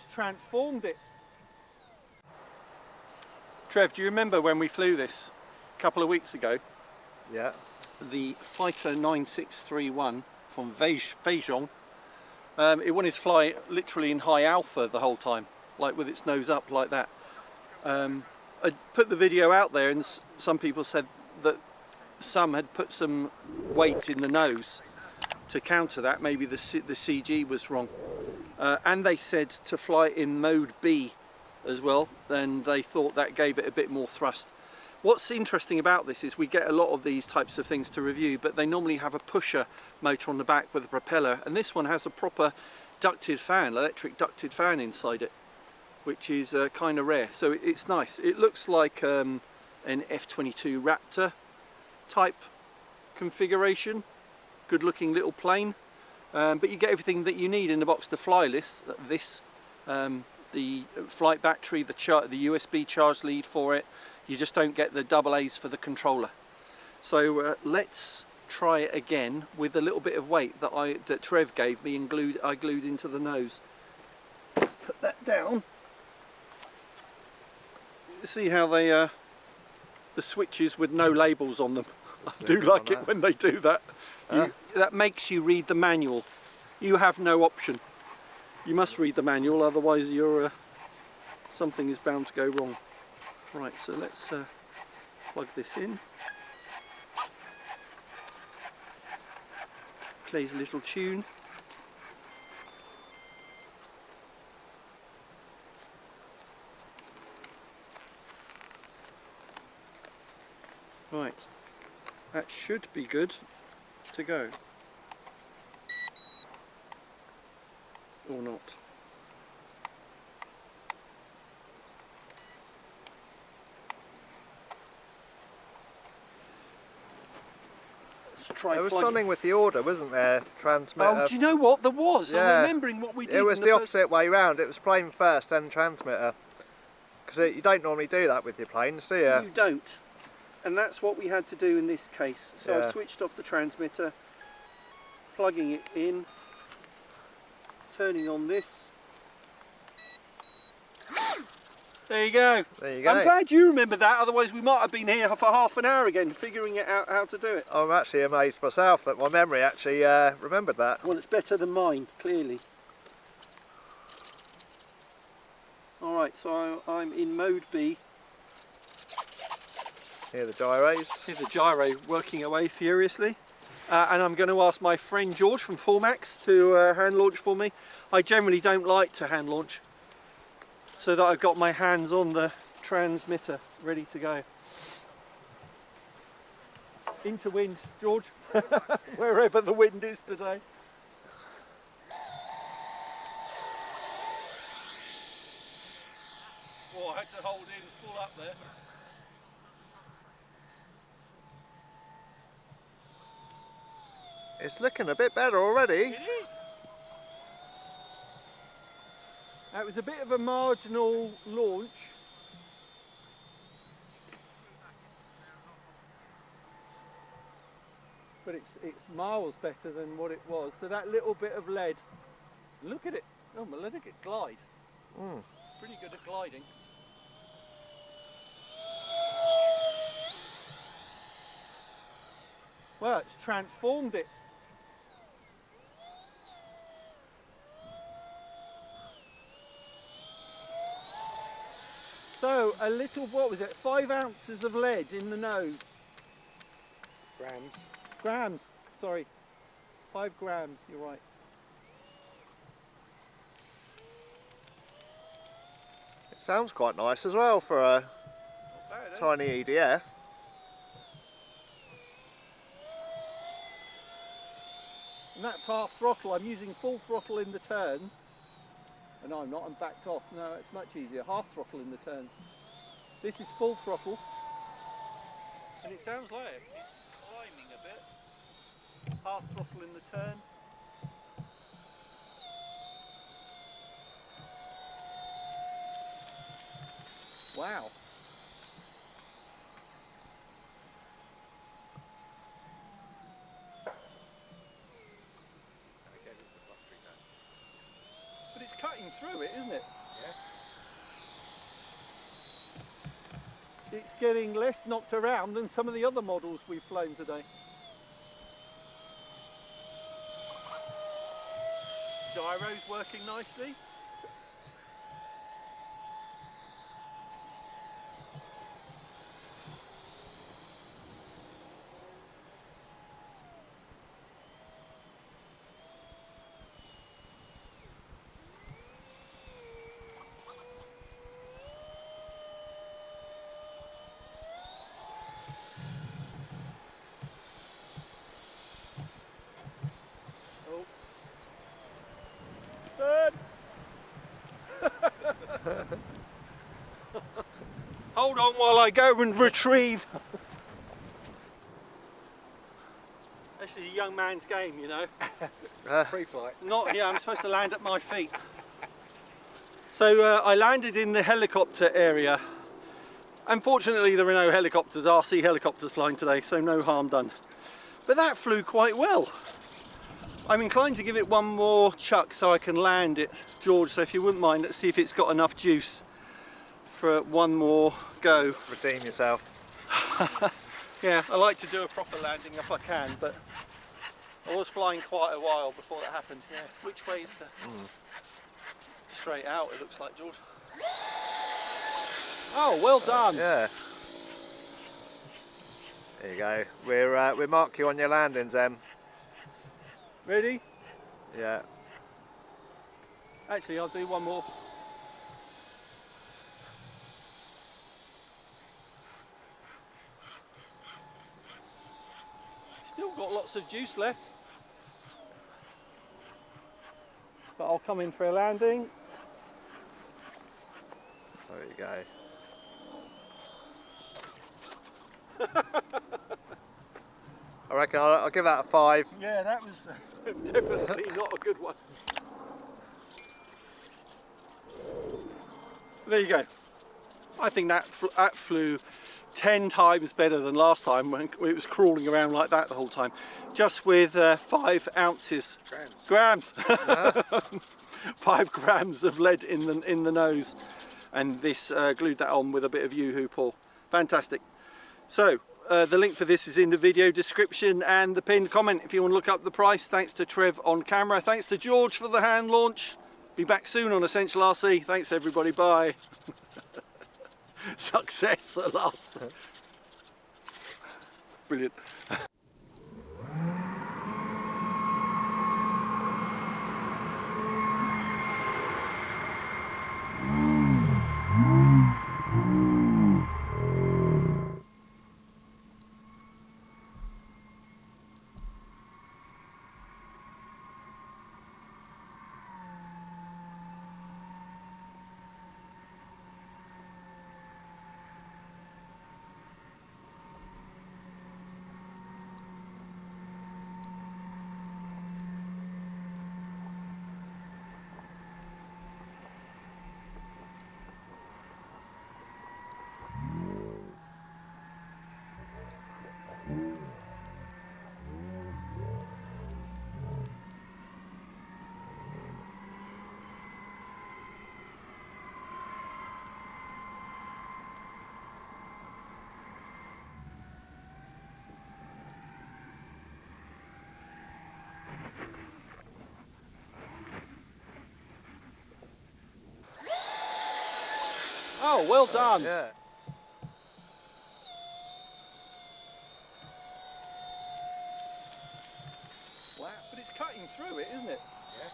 it's transformed it. Trev, do you remember when we flew this a couple of weeks ago? Yeah. The Fighter 9631 from Feijong. It wanted to fly literally in high alpha the whole time, like with its nose up like that. I put the video out there and some people said that some had put some weight in the nose to counter that. Maybe the CG was wrong. And they said to fly in mode B as well, and they thought that gave it a bit more thrust. What's interesting about this is we get a lot of these types of things to review, but they normally have a pusher motor on the back with a propeller, and this one has a proper ducted fan, electric ducted fan inside it, which is kind of rare. So it's nice. It looks like an F-22 Raptor type configuration. Good looking little plane, but you get everything that you need in the box to fly this. The flight battery, the USB charge lead for it. You just don't get the AA's for the controller. So let's try it again with a little bit of weight that Trev gave me and I glued into the nose. Let's put that down. See how they the switches with no labels on them. I do like it when they do that. That makes you read the manual. You have no option. You must read the manual, otherwise something is bound to go wrong. Right, so let's plug this in. Plays a little tune. Right, that should be good to go. Or not. There was something with the order, wasn't there? Transmitter. Oh, do you know what? There was. Yeah. I'm remembering what we did. It was the opposite way round. It was plane first, then transmitter. Because you don't normally do that with your planes, do you? You don't. And that's what we had to do in this case. So Yeah. I switched off the transmitter, plugging it in, turning on this. There you go. There you go. I'm glad you remember that, otherwise we might have been here for half an hour again figuring it out how to do it. I'm actually amazed myself that my memory actually remembered that. Well, it's better than mine, clearly. Alright, so I'm in mode B. Hear the gyros. Here's the gyro working away furiously. And I'm going to ask my friend George from Formax to hand launch for me. I generally don't like to hand launch, so that I've got my hands on the transmitter ready to go. Into wind, George, wherever the wind is today. Oh, I had to hold in full up there. It's looking a bit better already. It is. That was a bit of a marginal launch. But it's miles better than what it was. So that little bit of lead, look at it. Oh, well, look at it glide. Pretty good at gliding. Well, it's transformed it. So a little, what was it, 5 ounces of lead in the nose. Grams. Grams, sorry. 5 grams, you're right. It sounds quite nice as well for a tiny EDF. And that's half throttle. I'm using full throttle in the turns. No, I'm not, I'm backed off. No, it's much easier. Half throttle in the turns. This is full throttle. And it sounds like it's climbing a bit. Half throttle in the turn. Wow. But it's cutting through it, isn't it? Yeah. It's getting less knocked around than some of the other models we've flown today. Gyro's working nicely. Oh. Third. Hold on while I go and retrieve. This is a young man's game, you know. Free flight. Not, yeah, I'm supposed to land at my feet. So I landed in the helicopter area. Unfortunately, there are no helicopters, RC helicopters flying today, so no harm done. But that flew quite well. I'm inclined to give it one more chuck so I can land it, George. So if you wouldn't mind, let's see if it's got enough juice for one more go. Redeem yourself. Yeah, I like to do a proper landing if I can, but I was flying quite a while before that happened. Yeah. Which way is the... Straight out, it looks like, George. Oh, well done. Yeah. There you go. We'll mark you on your landings, Em. Ready? Yeah. Actually, I'll do one more. Still got lots of juice left. But I'll come in for a landing. There you go. I reckon I'll give that a 5. Yeah, that was definitely not a good one. There you go. I think that flew 10 times better than last time when it was crawling around like that the whole time. Just with 5 ounces. Grams. 5 grams of lead in the nose. And this glued that on with a bit of Yoo-hoo Paul. Fantastic. So the link for this is in the video description and the pinned comment if you want to look up the price. Thanks to Trev on camera. Thanks to George for the hand launch. Be back soon on Essential RC. Thanks everybody. Bye. Success at last. Brilliant. Oh, well done. Yeah. Wow, but it's cutting through it, isn't it? Yeah.